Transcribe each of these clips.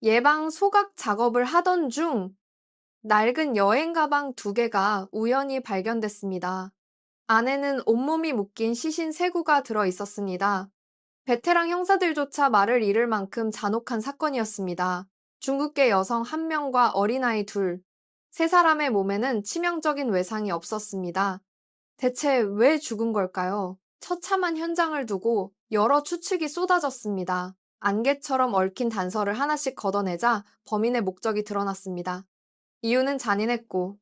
예방 소각 작업을 하던 중 낡은 여행 가방 두 개가 우연히 발견됐습니다. 안에는 온몸이 묶인 시신 세 구가 들어 있었습니다. 베테랑 형사들조차 말을 잃을 만큼 잔혹한 사건이었습니다. 중국계 여성 한 명과 어린아이 둘, 세 사람의 몸에는 치명적인 외상이 없었습니다. 대체 왜 죽은 걸까요? 처참한 현장을 두고 여러 추측이 쏟아졌습니다. 안개처럼 얽힌 단서를 하나씩 걷어내자 범인의 목적이 드러났습니다. 이유는 잔인했고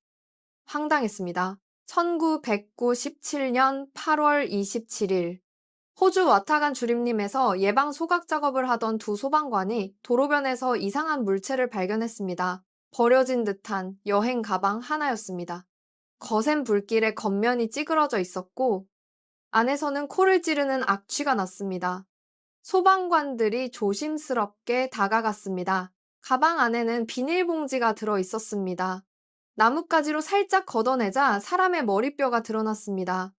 황당했습니다. 1997년 8월 27일 호주 와타간 주립림에서 예방 소각 작업을 하던 두 소방관이 도로변에서 이상한 물체를 발견했습니다. 버려진 듯한 여행 가방 하나였습니다. 거센 불길에 겉면이 찌그러져 있었고 안에서는 코를 찌르는 악취가 났습니다. 소방관들이 조심스럽게 다가갔습니다. 가방 안에는 비닐봉지가 들어 있었습니다. 나뭇가지로 살짝 걷어내자 사람의 머리뼈가 드러났습니다.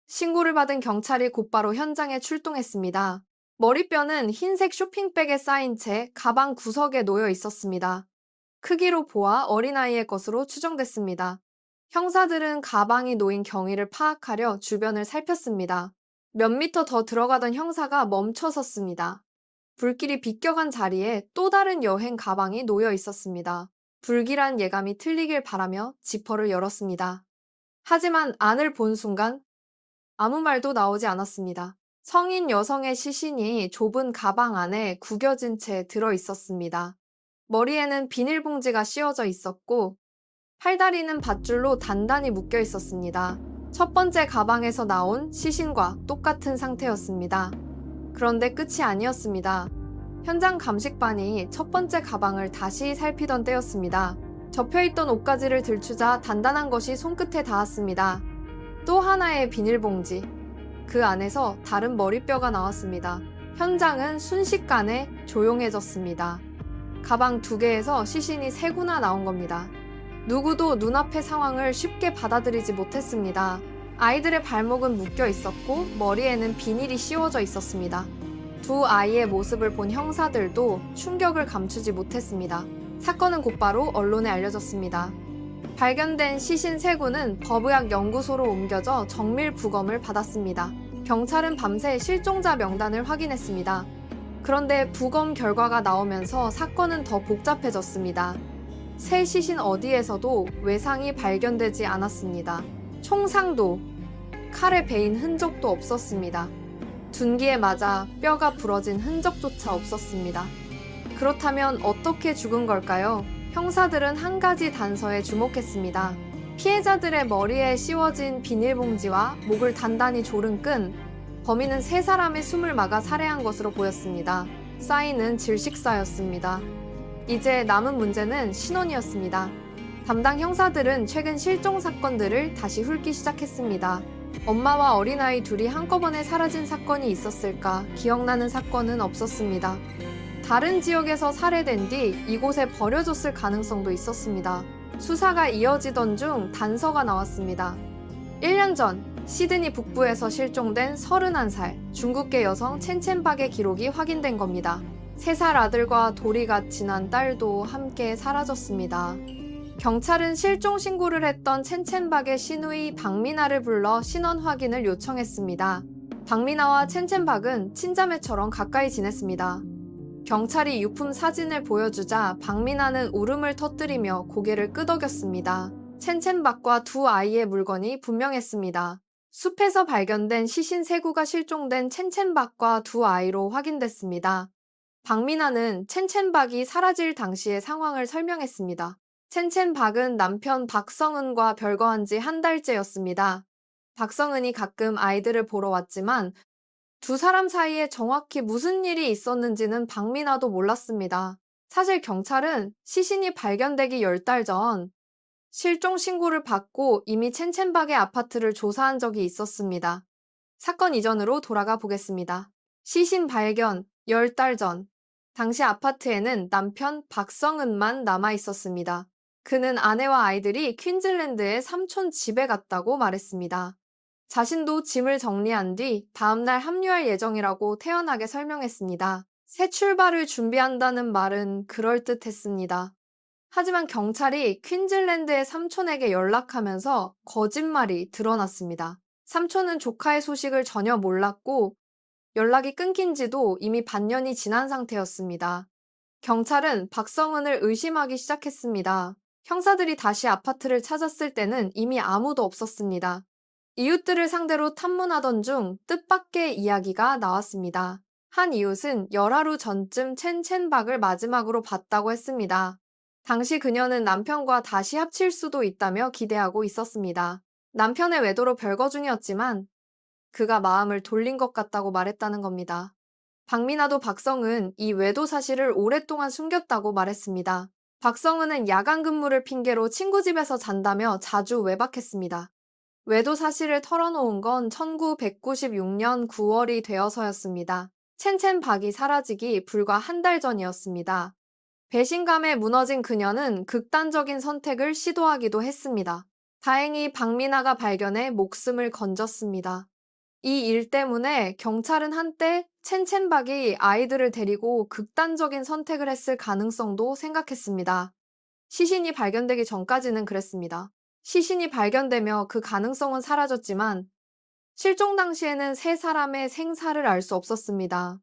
신고를 받은 경찰이 곧바로 현장에 출동했습니다. 머리뼈는 흰색 쇼핑백에 쌓인 채 가방 구석에 놓여 있었습니다. 크기로 보아 어린아이의 것으로 추정됐습니다. 형사들은 가방이 놓인 경위를 파악하려 주변을 살폈습니다. 몇 미터 더 들어가던 형사가 멈춰 섰습니다. 불길이 비껴간 자리에 또 다른 여행 가방이 놓여 있었습니다. 불길한 예감이 틀리길 바라며 지퍼를 열었습니다. 하지만 안을 본 순간 아무 말도 나오지 않았습니다. 성인 여성의 시신이 좁은 가방 안에 구겨진 채 들어 있었습니다. 머리에는 비닐봉지가 씌워져 있었고 팔다리는 밧줄로 단단히 묶여 있었습니다. 첫 번째 가방에서 나온 시신과 똑같은 상태였습니다. 그런데 끝이 아니었습니다. 현장 감식반이 첫 번째 가방을 다시 살피던 때였습니다. 접혀있던 옷가지를 들추자 단단한 것이 손끝에 닿았습니다. 또 하나의 비닐봉지. 그 안에서 다른 머리뼈가 나왔습니다. 현장은 순식간에 조용해졌습니다. 가방 두 개에서 시신이 세 구나 나온 겁니다. 누구도 눈앞의 상황을 쉽게 받아들이지 못했습니다. 아이들의 발목은 묶여 있었고 머리에는 비닐이 씌워져 있었습니다. 두 아이의 모습을 본 형사들도 충격을 감추지 못했습니다. 사건은 곧바로 언론에 알려졌습니다. 발견된 시신 세 구는 법의학 연구소로 옮겨져 정밀 부검을 받았습니다. 경찰은 밤새 실종자 명단을 확인했습니다. 그런데 부검 결과가 나오면서 사건은 더 복잡해졌습니다. 새 시신 어디에서도 외상이 발견되지 않았습니다. 총상도, 칼에 베인 흔적도 없었습니다. 둔기에 맞아 뼈가 부러진 흔적조차 없었습니다. 그렇다면 어떻게 죽은 걸까요? 형사들은 한 가지 단서에 주목했습니다. 피해자들의 머리에 씌워진 비닐봉지와 목을 단단히 조른 끈, 범인은 세 사람의 숨을 막아 살해한 것으로 보였습니다. 사인은 질식사였습니다. 이제 남은 문제는 신원이었습니다. 담당 형사들은 최근 실종 사건들을 다시 훑기 시작했습니다. 엄마와 어린아이 둘이 한꺼번에 사라진 사건이 있었을까 기억나는 사건은 없었습니다. 다른 지역에서 살해된 뒤 이곳에 버려졌을 가능성도 있었습니다. 수사가 이어지던 중 단서가 나왔습니다. 1년 전 시드니 북부에서 실종된 31살 중국계 여성 첸첸박의 기록이 확인된 겁니다. 3살 아들과 돌이가 지난 딸도 함께 사라졌습니다. 경찰은 실종 신고를 했던 첸첸박의 시누이 박미나를 불러 신원 확인을 요청했습니다. 박미나와 첸첸박은 친자매처럼 가까이 지냈습니다. 경찰이 유품 사진을 보여주자 박미나는 울음을 터뜨리며 고개를 끄덕였습니다. 첸첸박과 두 아이의 물건이 분명했습니다. 숲에서 발견된 시신 세 구가 실종된 첸첸박과 두 아이로 확인됐습니다. 박미나는 첸첸박이 사라질 당시의 상황을 설명했습니다. 첸첸박은 남편 박성은과 별거한 지 한 달째였습니다. 박성은이 가끔 아이들을 보러 왔지만 두 사람 사이에 정확히 무슨 일이 있었는지는 박미나도 몰랐습니다. 사실 경찰은 시신이 발견되기 10달 전 실종 신고를 받고 이미 첸첸박의 아파트를 조사한 적이 있었습니다. 사건 이전으로 돌아가 보겠습니다. 시신 발견 10달 전 당시 아파트에는 남편 박성은만 남아 있었습니다. 그는 아내와 아이들이 퀸즐랜드의 삼촌 집에 갔다고 말했습니다. 자신도 짐을 정리한 뒤 다음날 합류할 예정이라고 태연하게 설명했습니다. 새 출발을 준비한다는 말은 그럴듯했습니다. 하지만 경찰이 퀸즐랜드의 삼촌에게 연락하면서 거짓말이 드러났습니다. 삼촌은 조카의 소식을 전혀 몰랐고 연락이 끊긴 지도 이미 반년이 지난 상태였습니다. 경찰은 박성은을 의심하기 시작했습니다. 형사들이 다시 아파트를 찾았을 때는 이미 아무도 없었습니다. 이웃들을 상대로 탐문하던 중 뜻밖의 이야기가 나왔습니다. 한 이웃은 열하루 전쯤 첸첸박을 마지막으로 봤다고 했습니다. 당시 그녀는 남편과 다시 합칠 수도 있다며 기대하고 있었습니다. 남편의 외도로 별거 중이었지만 그가 마음을 돌린 것 같다고 말했다는 겁니다. 박미나도 박성은 이 외도 사실을 오랫동안 숨겼다고 말했습니다. 박성은은 야간 근무를 핑계로 친구 집에서 잔다며 자주 외박했습니다. 외도 사실을 털어놓은 건 1996년 9월이 되어서였습니다. 첸첸박이 사라지기 불과 한 달 전이었습니다. 배신감에 무너진 그녀는 극단적인 선택을 시도하기도 했습니다. 다행히 박미나가 발견해 목숨을 건졌습니다. 이 일 때문에 경찰은 한때 첸첸박이 아이들을 데리고 극단적인 선택을 했을 가능성도 생각했습니다. 시신이 발견되기 전까지는 그랬습니다. 시신이 발견되며 그 가능성은 사라졌지만 실종 당시에는 세 사람의 생사를 알 수 없었습니다.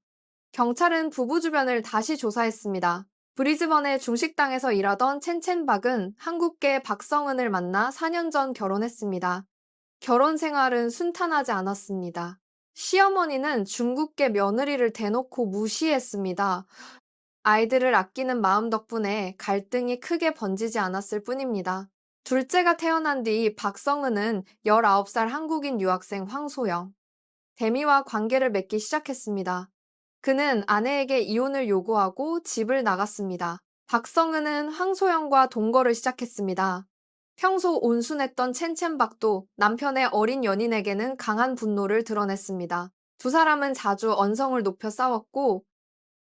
경찰은 부부 주변을 다시 조사했습니다. 브리즈번의 중식당에서 일하던 첸첸박은 한국계 박성은을 만나 4년 전 결혼했습니다. 결혼 생활은 순탄하지 않았습니다. 시어머니는 중국계 며느리를 대놓고 무시했습니다. 아이들을 아끼는 마음 덕분에 갈등이 크게 번지지 않았을 뿐입니다. 둘째가 태어난 뒤 박성은은 19살 한국인 유학생 황소영, 대미와 관계를 맺기 시작했습니다. 그는 아내에게 이혼을 요구하고 집을 나갔습니다. 박성은은 황소영과 동거를 시작했습니다. 평소 온순했던 첸첸박도 남편의 어린 연인에게는 강한 분노를 드러냈습니다. 두 사람은 자주 언성을 높여 싸웠고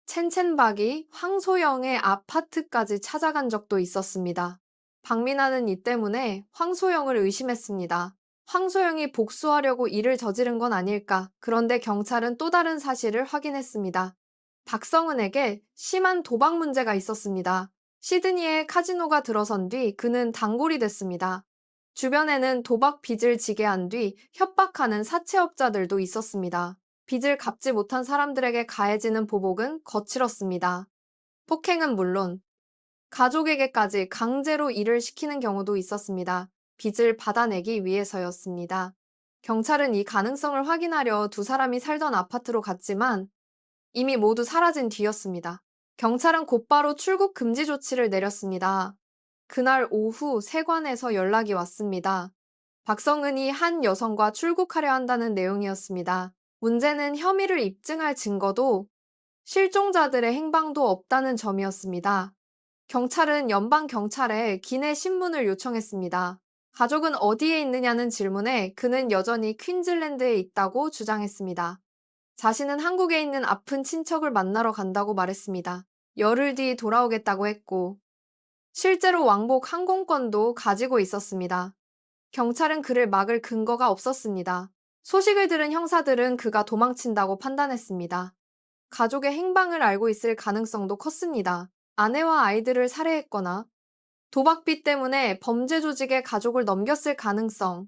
첸첸박이 황소영의 아파트까지 찾아간 적도 있었습니다. 박민아는 이 때문에 황소영을 의심했습니다. 황소영이 복수하려고 일을 저지른 건 아닐까. 그런데 경찰은 또 다른 사실을 확인했습니다. 박성은에게 심한 도박 문제가 있었습니다. 시드니에 카지노가 들어선 뒤 그는 단골이 됐습니다. 주변에는 도박 빚을 지게 한 뒤 협박하는 사채업자들도 있었습니다. 빚을 갚지 못한 사람들에게 가해지는 보복은 거칠었습니다. 폭행은 물론 가족에게까지 강제로 일을 시키는 경우도 있었습니다. 빚을 받아내기 위해서였습니다. 경찰은 이 가능성을 확인하려 두 사람이 살던 아파트로 갔지만 이미 모두 사라진 뒤였습니다. 경찰은 곧바로 출국 금지 조치를 내렸습니다. 그날 오후 세관에서 연락이 왔습니다. 박성은이 한 여성과 출국하려 한다는 내용이었습니다. 문제는 혐의를 입증할 증거도 실종자들의 행방도 없다는 점이었습니다. 경찰은 연방경찰에 기내 신문을 요청했습니다. 가족은 어디에 있느냐는 질문에 그는 여전히 퀸즐랜드에 있다고 주장했습니다. 자신은 한국에 있는 아픈 친척을 만나러 간다고 말했습니다. 열흘 뒤 돌아오겠다고 했고 실제로 왕복 항공권도 가지고 있었습니다. 경찰은 그를 막을 근거가 없었습니다. 소식을 들은 형사들은 그가 도망친다고 판단했습니다. 가족의 행방을 알고 있을 가능성도 컸습니다. 아내와 아이들을 살해했거나 도박빚 때문에 범죄 조직에 가족을 넘겼을 가능성.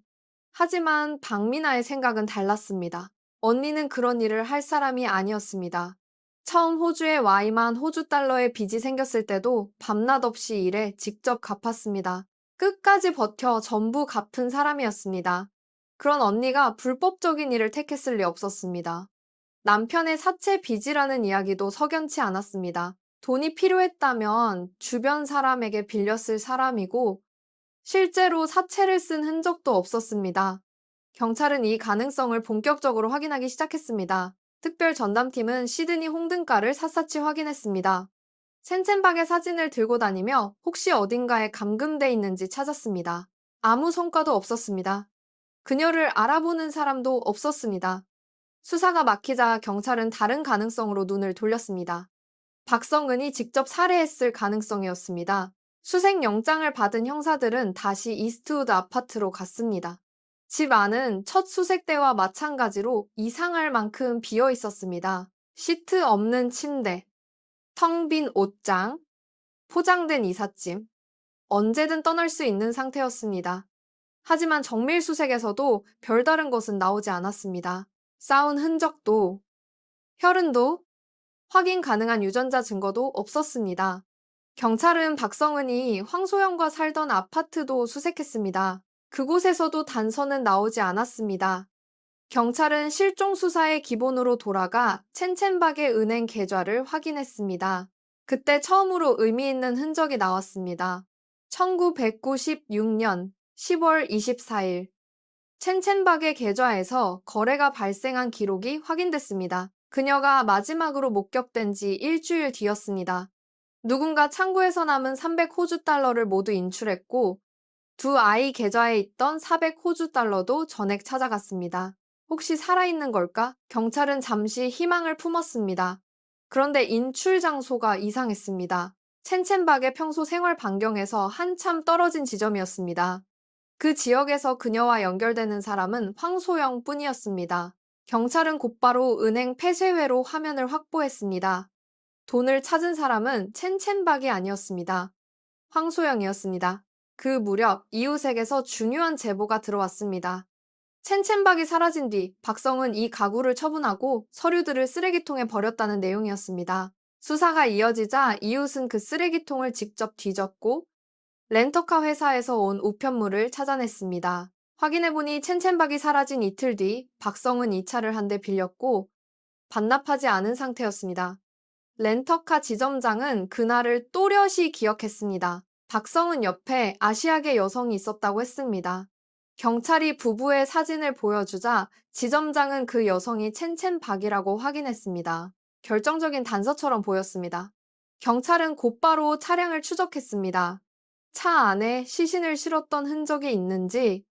하지만 박미나의 생각은 달랐습니다. 언니는 그런 일을 할 사람이 아니었습니다. 처음 호주에 와 임한 호주 달러의 빚이 생겼을 때도 밤낮 없이 일해 직접 갚았습니다. 끝까지 버텨 전부 갚은 사람이었습니다. 그런 언니가 불법적인 일을 택했을 리 없었습니다. 남편의 사채 빚이라는 이야기도 석연치 않았습니다. 돈이 필요했다면 주변 사람에게 빌렸을 사람이고 실제로 사채를 쓴 흔적도 없었습니다. 경찰은 이 가능성을 본격적으로 확인하기 시작했습니다. 특별 전담팀은 시드니 홍등가를 샅샅이 확인했습니다. 첸첸박의 사진을 들고 다니며 혹시 어딘가에 감금돼 있는지 찾았습니다. 아무 성과도 없었습니다. 그녀를 알아보는 사람도 없었습니다. 수사가 막히자 경찰은 다른 가능성으로 눈을 돌렸습니다. 박성은이 직접 살해했을 가능성이었습니다. 수색영장을 받은 형사들은 다시 이스트우드 아파트로 갔습니다. 집 안은 첫 수색 때와 마찬가지로 이상할 만큼 비어 있었습니다. 시트 없는 침대, 텅 빈 옷장, 포장된 이삿짐, 언제든 떠날 수 있는 상태였습니다. 하지만 정밀 수색에서도 별다른 것은 나오지 않았습니다. 싸운 흔적도, 혈흔도, 확인 가능한 유전자 증거도 없었습니다. 경찰은 박성은이 황소영과 살던 아파트도 수색했습니다. 그곳에서도 단서는 나오지 않았습니다. 경찰은 실종 수사의 기본으로 돌아가 첸첸박의 은행 계좌를 확인했습니다. 그때 처음으로 의미 있는 흔적이 나왔습니다. 1996년 10월 24일 첸첸박의 계좌에서 거래가 발생한 기록이 확인됐습니다. 그녀가 마지막으로 목격된 지 일주일 뒤였습니다. 누군가 창고에서 남은 300 호주 달러를 모두 인출했고 두 아이 계좌에 있던 400 호주 달러도 전액 찾아갔습니다. 혹시 살아있는 걸까? 경찰은 잠시 희망을 품었습니다. 그런데 인출 장소가 이상했습니다. 첸첸박의 평소 생활 반경에서 한참 떨어진 지점이었습니다. 그 지역에서 그녀와 연결되는 사람은 황소영 뿐이었습니다. 경찰은 곧바로 은행 폐쇄회로 화면을 확보했습니다. 돈을 찾은 사람은 첸첸박이 아니었습니다. 황소영이었습니다. 그 무렵 이웃에게서 중요한 제보가 들어왔습니다. 첸첸박이 사라진 뒤 박성은 이 가구를 처분하고 서류들을 쓰레기통에 버렸다는 내용이었습니다. 수사가 이어지자 이웃은 그 쓰레기통을 직접 뒤졌고 렌터카 회사에서 온 우편물을 찾아냈습니다. 확인해보니 첸첸박이 사라진 이틀 뒤 박성은 이 차를 한 대 빌렸고 반납하지 않은 상태였습니다. 렌터카 지점장은 그날을 또렷이 기억했습니다. 박성은 옆에 아시아계 여성이 있었다고 했습니다. 경찰이 부부의 사진을 보여주자 지점장은 그 여성이 첸첸박이라고 확인했습니다. 결정적인 단서처럼 보였습니다. 경찰은 곧바로 차량을 추적했습니다. 차 안에 시신을 실었던 흔적이 있는지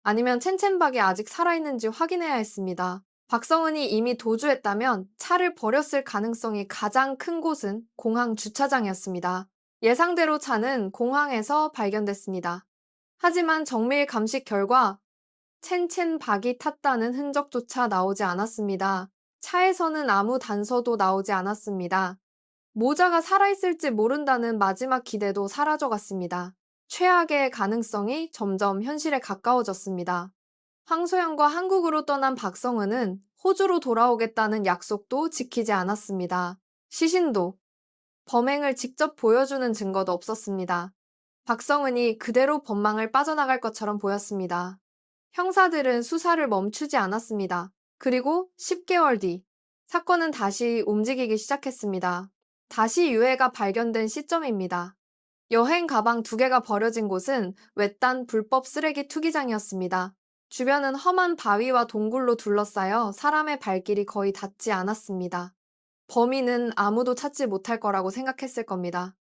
아니면 첸첸박이 아직 살아있는지 확인해야 했습니다. 박성은이 이미 도주했다면 차를 버렸을 가능성이 가장 큰 곳은 공항 주차장이었습니다. 예상대로 차는 공항에서 발견됐습니다. 하지만 정밀 감식 결과 첸첸박이 탔다는 흔적조차 나오지 않았습니다. 차에서는 아무 단서도 나오지 않았습니다. 모자가 살아있을지 모른다는 마지막 기대도 사라져갔습니다. 최악의 가능성이 점점 현실에 가까워졌습니다. 황소영과 한국으로 떠난 박성은은 호주로 돌아오겠다는 약속도 지키지 않았습니다. 시신도, 범행을 직접 보여주는 증거도 없었습니다. 박성은이 그대로 법망을 빠져나갈 것처럼 보였습니다. 형사들은 수사를 멈추지 않았습니다. 그리고 10개월 뒤, 사건은 다시 움직이기 시작했습니다. 다시 유해가 발견된 시점입니다. 여행 가방 2개가 버려진 곳은 외딴 불법 쓰레기 투기장이었습니다. 주변은 험한 바위와 동굴로 둘러싸여 사람의 발길이 거의 닿지 않았습니다. 범인은 아무도 찾지 못할 거라고 생각했을 겁니다.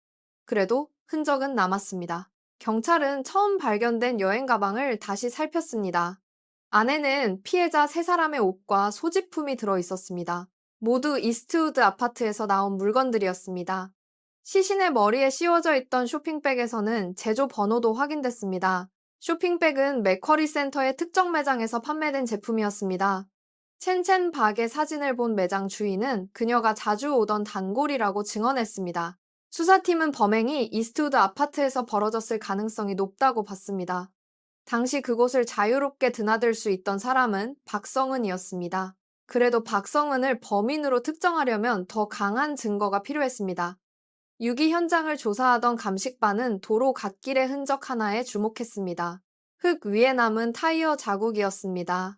그래도 흔적은 남았습니다. 경찰은 처음 발견된 여행 가방을 다시 살폈습니다. 안에는 피해자 3사람의 옷과 소지품이 들어 있었습니다. 모두 이스트우드 아파트에서 나온 물건들이었습니다. 시신의 머리에 씌워져 있던 쇼핑백에서는 제조 번호도 확인됐습니다. 쇼핑백은 맥쿼리 센터의 특정 매장에서 판매된 제품이었습니다. 첸첸박의 사진을 본 매장 주인은 그녀가 자주 오던 단골이라고 증언했습니다. 수사팀은 범행이 이스트우드 아파트에서 벌어졌을 가능성이 높다고 봤습니다. 당시 그곳을 자유롭게 드나들 수 있던 사람은 박성은이었습니다. 그래도 박성은을 범인으로 특정하려면 더 강한 증거가 필요했습니다. 유기 현장을 조사하던 감식반은 도로 갓길의 흔적 하나에 주목했습니다. 흙 위에 남은 타이어 자국이었습니다.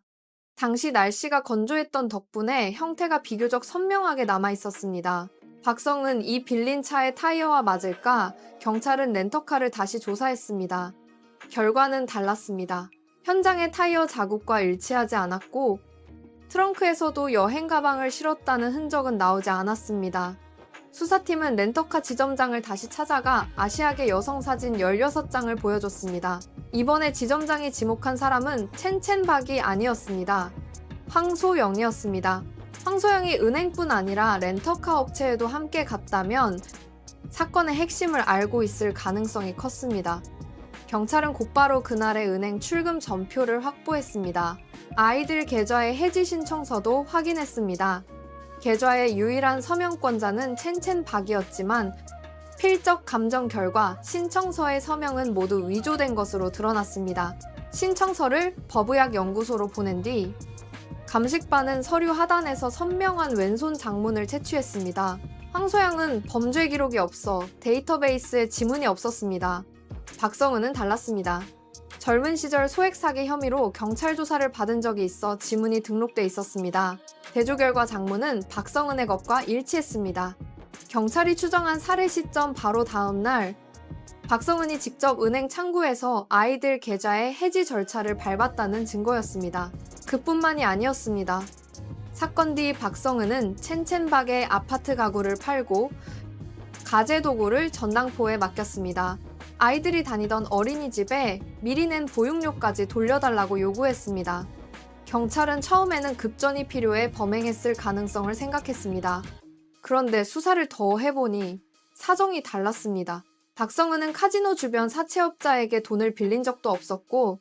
당시 날씨가 건조했던 덕분에 형태가 비교적 선명하게 남아 있었습니다. 박성은 이 빌린 차의 타이어와 맞을까 경찰은 렌터카를 다시 조사했습니다. 결과는 달랐습니다. 현장의 타이어 자국과 일치하지 않았고 트렁크에서도 여행 가방을 실었다는 흔적은 나오지 않았습니다. 수사팀은 렌터카 지점장을 다시 찾아가 아시아계 여성 사진 16장을 보여줬습니다. 이번에 지점장이 지목한 사람은 첸첸박이 아니었습니다. 황소영이었습니다. 황소영이 은행뿐 아니라 렌터카 업체에도 함께 갔다면 사건의 핵심을 알고 있을 가능성이 컸습니다. 경찰은 곧바로 그날의 은행 출금 전표를 확보했습니다. 아이들 계좌의 해지 신청서도 확인했습니다. 계좌의 유일한 서명권자는 첸첸박이었지만 필적 감정 결과 신청서의 서명은 모두 위조된 것으로 드러났습니다. 신청서를 법의학연구소로 보낸 뒤 감식반은 서류 하단에서 선명한 왼손 장문을 채취했습니다. 황소영은 범죄 기록이 없어 데이터베이스에 지문이 없었습니다. 박성은은 달랐습니다. 젊은 시절 소액 사기 혐의로 경찰 조사를 받은 적이 있어 지문이 등록돼 있었습니다. 대조 결과 장문은 박성은의 것과 일치했습니다. 경찰이 추정한 살해 시점 바로 다음 날 박성은이 직접 은행 창구에서 아이들 계좌의 해지 절차를 밟았다는 증거였습니다. 그뿐만이 아니었습니다. 사건 뒤 박성은은 첸첸박의 아파트 가구를 팔고 가재 도구를 전당포에 맡겼습니다. 아이들이 다니던 어린이집에 미리 낸 보육료까지 돌려달라고 요구했습니다. 경찰은 처음에는 급전이 필요해 범행했을 가능성을 생각했습니다. 그런데 수사를 더 해보니 사정이 달랐습니다. 박성은은 카지노 주변 사채업자에게 돈을 빌린 적도 없었고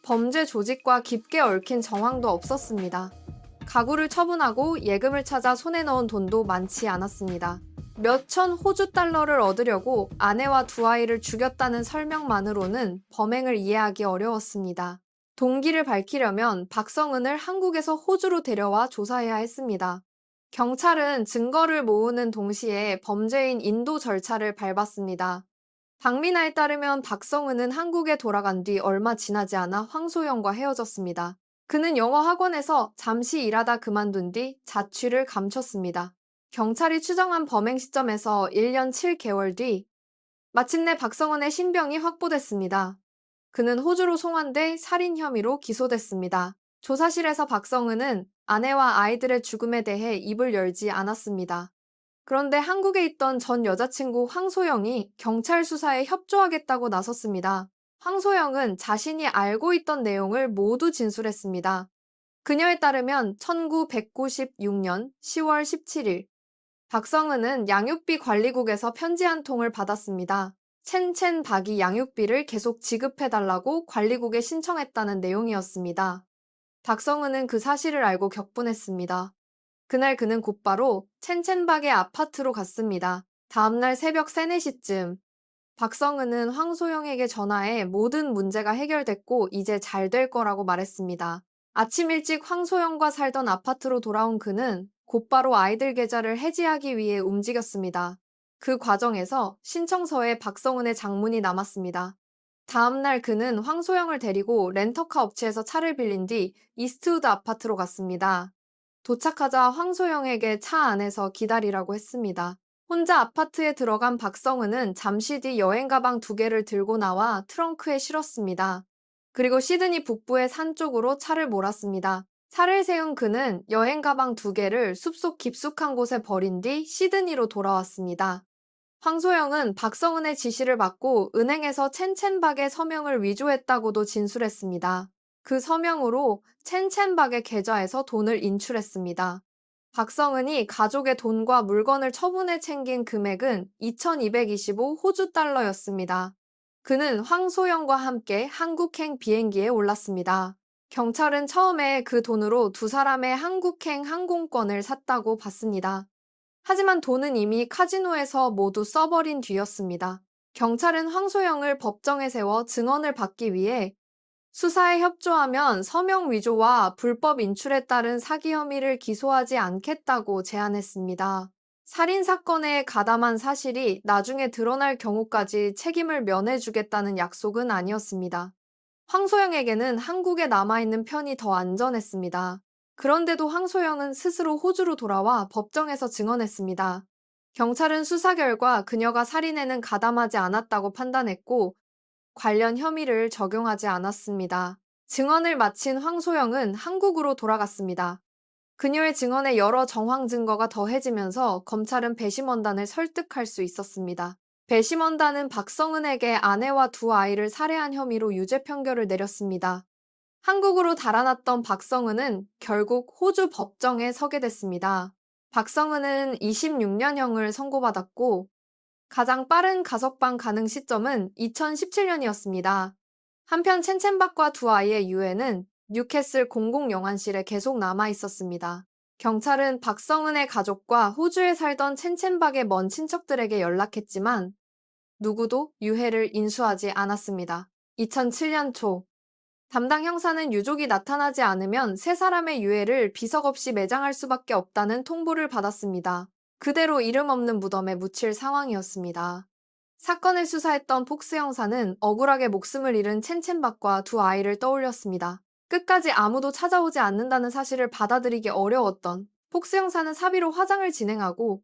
범죄 조직과 깊게 얽힌 정황도 없었습니다. 가구를 처분하고 예금을 찾아 손에 넣은 돈도 많지 않았습니다. 몇천 호주 달러를 얻으려고 아내와 두 아이를 죽였다는 설명만으로는 범행을 이해하기 어려웠습니다. 동기를 밝히려면 박성은을 한국에서 호주로 데려와 조사해야 했습니다. 경찰은 증거를 모으는 동시에 범죄인 인도 절차를 밟았습니다. 박민아에 따르면 박성은은 한국에 돌아간 뒤 얼마 지나지 않아 황소영과 헤어졌습니다. 그는 영어 학원에서 잠시 일하다 그만둔 뒤 자취를 감췄습니다. 경찰이 추정한 범행 시점에서 1년 7개월 뒤 마침내 박성은의 신병이 확보됐습니다. 그는 호주로 송환돼 살인 혐의로 기소됐습니다. 조사실에서 박성은은 아내와 아이들의 죽음에 대해 입을 열지 않았습니다. 그런데 한국에 있던 전 여자친구 황소영이 경찰 수사에 협조하겠다고 나섰습니다. 황소영은 자신이 알고 있던 내용을 모두 진술했습니다. 그녀에 따르면 1996년 10월 17일 박성은은 양육비 관리국에서 편지 한 통을 받았습니다. 첸첸박이 양육비를 계속 지급해달라고 관리국에 신청했다는 내용이었습니다. 박성은은 그 사실을 알고 격분했습니다. 그날 그는 곧바로 첸첸박의 아파트로 갔습니다. 다음날 새벽 3, 4시쯤 박성은은 황소영에게 전화해 모든 문제가 해결됐고 이제 잘 될 거라고 말했습니다. 아침 일찍 황소영과 살던 아파트로 돌아온 그는 곧바로 아이들 계좌를 해지하기 위해 움직였습니다. 그 과정에서 신청서에 박성은의 장문이 남았습니다. 다음날 그는 황소영을 데리고 렌터카 업체에서 차를 빌린 뒤 이스트우드 아파트로 갔습니다. 도착하자 황소영에게 차 안에서 기다리라고 했습니다. 혼자 아파트에 들어간 박성은은 잠시 뒤 여행 가방 2개를 들고 나와 트렁크에 실었습니다. 그리고 시드니 북부의 산 쪽으로 차를 몰았습니다. 차를 세운 그는 여행 가방 2개를 숲속 깊숙한 곳에 버린 뒤 시드니로 돌아왔습니다. 황소영은 박성은의 지시를 받고 은행에서 첸첸박의 서명을 위조했다고도 진술했습니다. 그 서명으로 첸첸박의 계좌에서 돈을 인출했습니다. 박성은이 가족의 돈과 물건을 처분해 챙긴 금액은 2,225 호주 달러였습니다. 그는 황소영과 함께 한국행 비행기에 올랐습니다. 경찰은 처음에 그 돈으로 두 사람의 한국행 항공권을 샀다고 봤습니다. 하지만 돈은 이미 카지노에서 모두 써버린 뒤였습니다. 경찰은 황소영을 법정에 세워 증언을 받기 위해 수사에 협조하면 서명 위조와 불법 인출에 따른 사기 혐의를 기소하지 않겠다고 제안했습니다. 살인 사건에 가담한 사실이 나중에 드러날 경우까지 책임을 면해주겠다는 약속은 아니었습니다. 황소영에게는 한국에 남아있는 편이 더 안전했습니다. 그런데도 황소영은 스스로 호주로 돌아와 법정에서 증언했습니다. 경찰은 수사 결과 그녀가 살인에는 가담하지 않았다고 판단했고 관련 혐의를 적용하지 않았습니다. 증언을 마친 황소영은 한국으로 돌아갔습니다. 그녀의 증언에 여러 정황 증거가 더해지면서 검찰은 배심원단을 설득할 수 있었습니다. 배심원단은 박성은에게 아내와 두 아이를 살해한 혐의로 유죄 판결을 내렸습니다. 한국으로 달아났던 박성은은 결국 호주 법정에 서게 됐습니다. 박성은은 26년형을 선고받았고 가장 빠른 가석방 가능 시점은 2017년이었습니다. 한편 첸첸박과 두 아이의 유해는 뉴캐슬 공공영안실에 계속 남아 있었습니다. 경찰은 박성은의 가족과 호주에 살던 첸첸박의 먼 친척들에게 연락했지만 누구도 유해를 인수하지 않았습니다. 2007년 초 담당 형사는 유족이 나타나지 않으면 세 사람의 유해를 비석 없이 매장할 수밖에 없다는 통보를 받았습니다. 그대로 이름 없는 무덤에 묻힐 상황이었습니다. 사건을 수사했던 폭스 형사는 억울하게 목숨을 잃은 첸첸박과 두 아이를 떠올렸습니다. 끝까지 아무도 찾아오지 않는다는 사실을 받아들이기 어려웠던 폭스 형사는 사비로 화장을 진행하고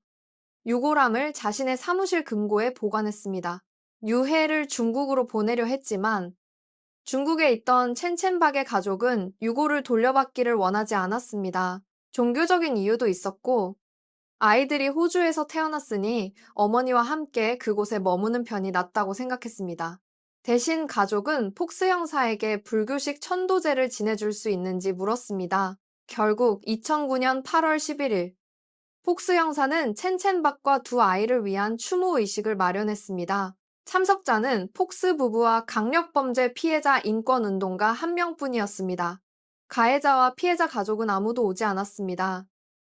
유골함을 자신의 사무실 금고에 보관했습니다. 유해를 중국으로 보내려 했지만 중국에 있던 첸첸박의 가족은 유골을 돌려받기를 원하지 않았습니다. 종교적인 이유도 있었고 아이들이 호주에서 태어났으니 어머니와 함께 그곳에 머무는 편이 낫다고 생각했습니다. 대신 가족은 폭스 형사에게 불교식 천도제를 지내줄 수 있는지 물었습니다. 결국 2009년 8월 11일 폭스 형사는 첸첸박과 두 아이를 위한 추모 의식을 마련했습니다. 참석자는 폭스 부부와 강력범죄 피해자 인권운동가 한 명뿐이었습니다. 가해자와 피해자 가족은 아무도 오지 않았습니다.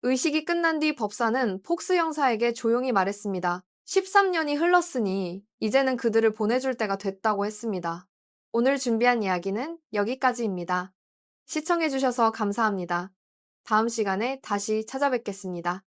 의식이 끝난 뒤 법사는 폭스 형사에게 조용히 말했습니다. 13년이 흘렀으니 이제는 그들을 보내줄 때가 됐다고 했습니다. 오늘 준비한 이야기는 여기까지입니다. 시청해주셔서 감사합니다. 다음 시간에 다시 찾아뵙겠습니다.